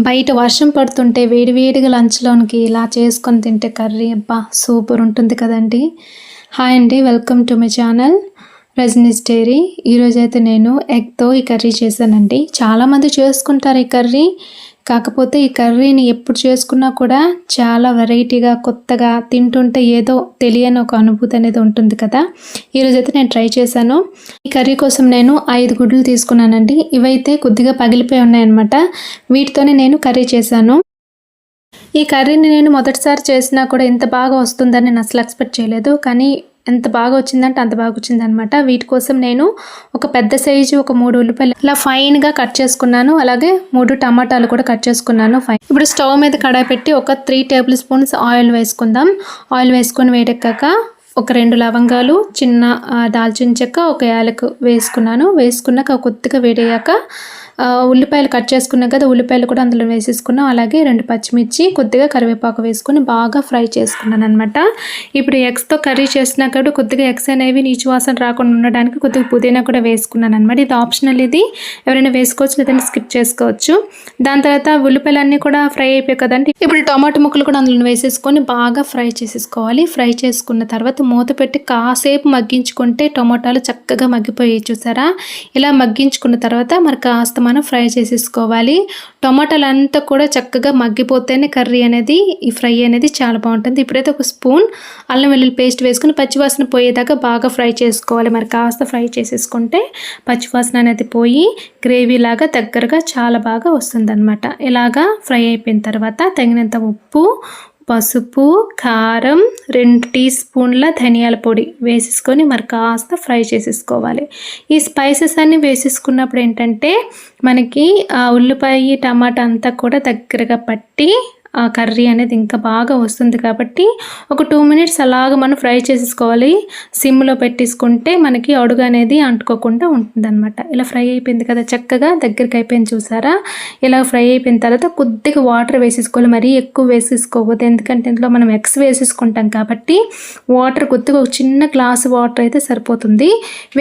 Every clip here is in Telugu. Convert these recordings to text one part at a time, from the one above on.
బయట వర్షం పడుతుంటే వేడివేడిగా లంచ్లోనికి ఇలా చేసుకొని తింటే కర్రీ అబ్బా సూపర్ ఉంటుంది కదండి. హాయ్ అండి, welcome to my channel Rajani's diary. ఈరోజైతే నేను ఎగ్తో ఈ కర్రీ చేశానండి. చాలామంది చేసుకుంటారు ఈ కర్రీ, కాకపోతే ఈ కర్రీని ఎప్పుడు చేసుకున్నా కూడా చాలా వెరైటీగా కొత్తగా తింటుంటే ఏదో తెలియని ఒక అనుభూతి అనేది ఉంటుంది కదా. ఈరోజైతే నేను ట్రై చేశాను. ఈ కర్రీ కోసం నేను 5 గుడ్లు తీసుకున్నానండి. ఇవైతే కొద్దిగా పగిలిపోయి ఉన్నాయన్నమాట. వీటితోనే నేను కర్రీ చేశాను. ఈ కర్రీని నేను మొదటిసారి చేసినా కూడా ఇంత బాగా వస్తుందని నేను అసలు ఎక్స్పెక్ట్ చేయలేదు, కానీ ఎంత బాగా వచ్చిందంటే అంత బాగా వచ్చిందనమాట. వీటి కోసం నేను ఒక పెద్ద సైజు ఒక 3 ఉల్లిపాయలు ఇలా ఫైన్గా కట్ చేసుకున్నాను. అలాగే 3 టమాటాలు కూడా కట్ చేసుకున్నాను ఫైన్. ఇప్పుడు స్టవ్ మీద కడాయి పెట్టి ఒక 3 టేబుల్ స్పూన్స్ ఆయిల్ వేసుకుందాం. ఆయిల్ వేసుకొని వేడెక్కాక ఒక 2 లవంగాలు, చిన్న దాల్చిన చెక్క, ఒక యాలకు వేసుకున్నాను. వేసుకున్నాక కొద్దిగా వేడయ్యాక ఉల్లిపాయలు కట్ చేసుకున్నాం కదా, ఉల్లిపాయలు కూడా అందులో వేసేసుకున్నాం. అలాగే 2 పచ్చిమిర్చి, కొద్దిగా కరివేపాకు వేసుకొని బాగా ఫ్రై చేసుకున్నాను అనమాట. ఇప్పుడు ఎగ్స్తో కర్రీ చేసినా కూడా కొద్దిగా ఎగ్స్ అనేవి నీచు వాసన రాకుండా ఉండడానికి కొద్దిగా పుదీనా కూడా వేసుకున్నాను అనమాట. ఇది ఆప్షనల్, ఇది ఎవరైనా వేసుకోవచ్చు లేదంటే స్కిప్ చేసుకోవచ్చు. దాని తర్వాత ఉల్లిపాయలు అన్నీ కూడా ఫ్రై అయిపోయాయి కదండి. ఇప్పుడు టమాటో ముక్కలు కూడా అందులో వేసేసుకొని బాగా ఫ్రై చేసేసుకోవాలి. ఫ్రై చేసుకున్న తర్వాత మూత పెట్టి కాసేపు మగ్గించుకుంటే టమాటాలు చక్కగా మగ్గిపోయి చూసారా. ఇలా మగ్గించుకున్న తర్వాత మరి కాస్త మనం ఫ్రై చేసేసుకోవాలి. టమాటాలు అంతా కూడా చక్కగా మగ్గిపోతేనే కర్రీ అనేది, ఈ ఫ్రై అనేది చాలా బాగుంటుంది. ఇప్పుడైతే ఒక స్పూన్ అల్లం వెల్లుల్లి పేస్ట్ వేసుకుని పచ్చివాసన పోయేదాకా బాగా ఫ్రై చేసుకోవాలి. మరి కాస్త ఫ్రై చేసేసుకుంటే పచ్చివాసన అనేది పోయి గ్రేవీ లాగా దగ్గరగా చాలా బాగా వస్తుందన్నమాట. ఇలాగా ఫ్రై అయిపోయిన తర్వాత తగినంత ఉప్పు, పసుపు, కారం, 2 టీ స్పూన్ల ధనియాల పొడి వేసేసుకొని మరి కాస్త ఫ్రై చేసేసుకోవాలి. ఈ స్పైసెస్ అన్నీ వేసేసుకున్నప్పుడు ఏంటంటే మనకి ఆ ఉల్లిపాయ టమాటా అంతా కూడా దగ్గరగా పట్టి ఆ కర్రీ అనేది ఇంకా బాగా వస్తుంది. కాబట్టి ఒక 2 మినిట్స్ అలాగ మనం ఫ్రై చేసేసుకోవాలి. సిమ్లో పెట్టేసుకుంటే మనకి అడుగు అనేది అంటుకోకుండా ఉంటుందన్నమాట. ఇలా ఫ్రై అయిపోయింది కదా, చక్కగా దగ్గరికి అయిపోయింది చూసారా. ఇలా ఫ్రై అయిపోయిన తర్వాత కొద్దిగా వాటర్ వేసేసుకోవాలి. మరీ ఎక్కువ వేసేసుకోవద్దు, ఎందుకంటే ఇందులో మనం ఎగ్స్ వేసేసుకుంటాం కాబట్టి వాటర్ కొద్దిగా ఒక చిన్న గ్లాసు వాటర్ అయితే సరిపోతుంది.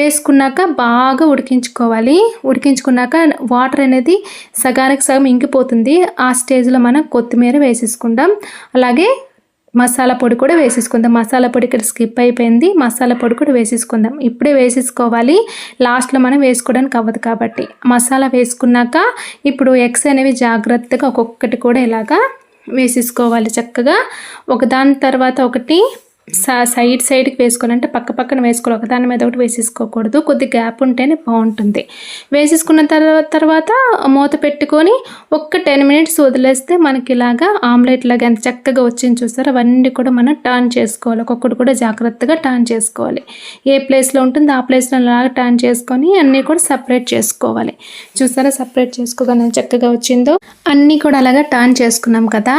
వేసుకున్నాక బాగా ఉడికించుకోవాలి. ఉడికించుకున్నాక వాటర్ అనేది సగానికి సగం ఇంకిపోతుంది. ఆ స్టేజ్లో మనం కొత్తిమీర వేసేసుకుందాం. అలాగే మసాలా పొడి కూడా వేసేసుకుందాం. మసాలా పొడి ఇక్కడ స్కిప్ అయిపోయింది. మసాలా పొడి కూడా వేసేసుకుందాం. ఇప్పుడే వేసేసుకోవాలి, లాస్ట్లో మనం వేసుకోవడానికి అవ్వదు కాబట్టి. మసాలా వేసుకున్నాక ఇప్పుడు ఎగ్స్ అనేవి జాగ్రత్తగా ఒక్కొక్కటి కూడా ఇలాగా వేసేసుకోవాలి. చక్కగా ఒకదాని తర్వాత ఒకటి సైడ్కి వేసుకోవాలంటే పక్క పక్కన వేసుకోవాలి. ఒకదాని మీద ఒకటి వేసేసుకోకూడదు, కొద్ది గ్యాప్ ఉంటేనే బాగుంటుంది. వేసేసుకున్న తర్వాత మూత పెట్టుకొని ఒక్క 10 మినిట్స్ వదిలేస్తే మనకి ఇలాగా ఆమ్లెట్ లాగా ఎంత చక్కగా వచ్చింది చూస్తారు. అవన్నీ కూడా మనం టర్న్ చేసుకోవాలి. ఒక్కొక్కటి కూడా జాగ్రత్తగా టర్న్ చేసుకోవాలి. ఏ ప్లేస్లో ఉంటుందో ఆ ప్లేస్లో అలాగా టర్న్ చేసుకొని అన్నీ కూడా సపరేట్ చేసుకోవాలి. చూసారా, సపరేట్ చేసుకోగానే చక్కగా వచ్చిందో. అన్నీ కూడా అలాగా టర్న్ చేసుకున్నాం కదా.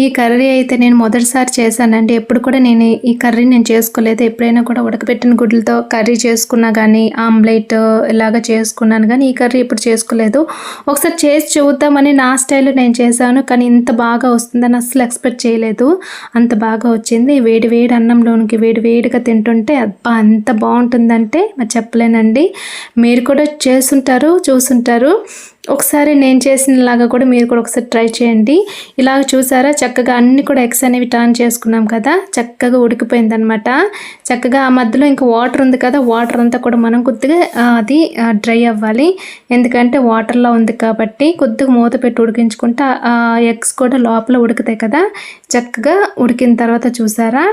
ఈ కర్రీ అయితే నేను మొదటిసారి చేశానండి. ఎప్పుడు కూడా నేను ఈ కర్రీ నేను చేసుకోలేదు. ఎప్పుడైనా కూడా ఉడకబెట్టిన గుడ్లతో కర్రీ చేసుకున్నా కానీ, ఆమ్లెట్ ఇలాగ చేసుకున్నాను కానీ ఈ కర్రీ ఇప్పుడు చేసుకోలేదు. ఒకసారి చేసి చూద్దామని నా స్టైల్లో నేను చేశాను, కానీ ఇంత బాగా వస్తుందని అసలు ఎక్స్పెక్ట్ చేయలేదు. అంత బాగా వచ్చింది. వేడి వేడి అన్నంలోనికి వేడిగా తింటుంటే అబ్బా ఎంత బాగుంటుందంటే మరి చెప్పలేనండి. మీరు కూడా చేస్తుంటారు, చూస్తుంటారు. ఒకసారి నేను చేసినలాగా కూడా మీరు కూడా ఒకసారి ట్రై చేయండి. ఇలాగ చూసారా, చక్కగా అన్నీ కూడా ఎగ్స్ అనేవి టర్న్ చేసుకున్నాం కదా, చక్కగా ఉడికిపోయిందనమాట. చక్కగా ఆ మధ్యలో ఇంకా వాటర్ ఉంది కదా, వాటర్ అంతా కూడా మనం కొద్దిగా అది డ్రై అవ్వాలి. ఎందుకంటే వాటర్లో ఉంది కాబట్టి కొద్దిగా మూత పెట్టి ఉడికించుకుంటే ఆ ఎగ్స్ కూడా లోపల ఉడుకుతాయి కదా. చక్కగా ఉడికిన తర్వాత చూసారా,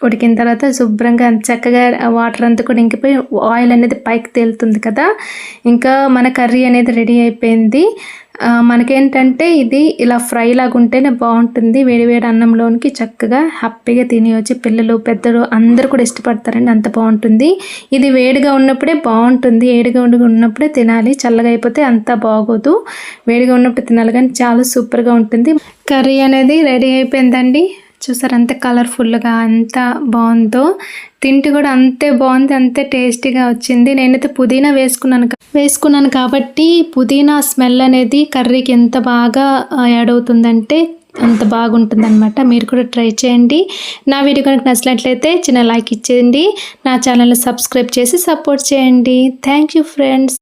ఉడికిన తర్వాత శుభ్రంగా చక్కగా వాటర్ అంతా కూడా ఇంకిపోయి ఆయిల్ అనేది పైకి తేలుతుంది కదా. ఇంకా మన కర్రీ అనేది రెడీ అయిపోయింది. మనకేంటంటే ఇది ఇలా ఫ్రై లాగా ఉంటేనే బాగుంటుంది. వేడివేడి అన్నంలోనికి చక్కగా హ్యాపీగా తినేయచ్చు. పిల్లలు పెద్దలు అందరూ కూడా ఇష్టపడతారండి, అంత బాగుంటుంది. ఇది వేడిగా ఉన్నప్పుడే బాగుంటుంది. వేడిగా ఉన్నప్పుడే తినాలి, చల్లగా అయిపోతే అంత బాగోదు. వేడిగా ఉన్నప్పుడు తినాలి, కానీ చాలా సూపర్గా ఉంటుంది. కర్రీ అనేది రెడీ అయిపోయిందండి. చూసారు అంత కలర్ఫుల్గా ఎంత బాగుందో. తింటే కూడా అంతే బాగుంది, అంతే టేస్టీగా వచ్చింది. నేనైతే పుదీనా వేసుకున్నాను కాబట్టి పుదీనా స్మెల్ అనేది కర్రీకి ఎంత బాగా యాడ్ అవుతుందంటే అంత బాగుంటుంది అనమాట. మీరు కూడా ట్రై చేయండి. నా వీడియో కనుక నచ్చినట్లయితే చిన్న లైక్ ఇచ్చేయండి. నా ఛానల్ని సబ్స్క్రైబ్ చేసి సపోర్ట్ చేయండి. Thank you friends.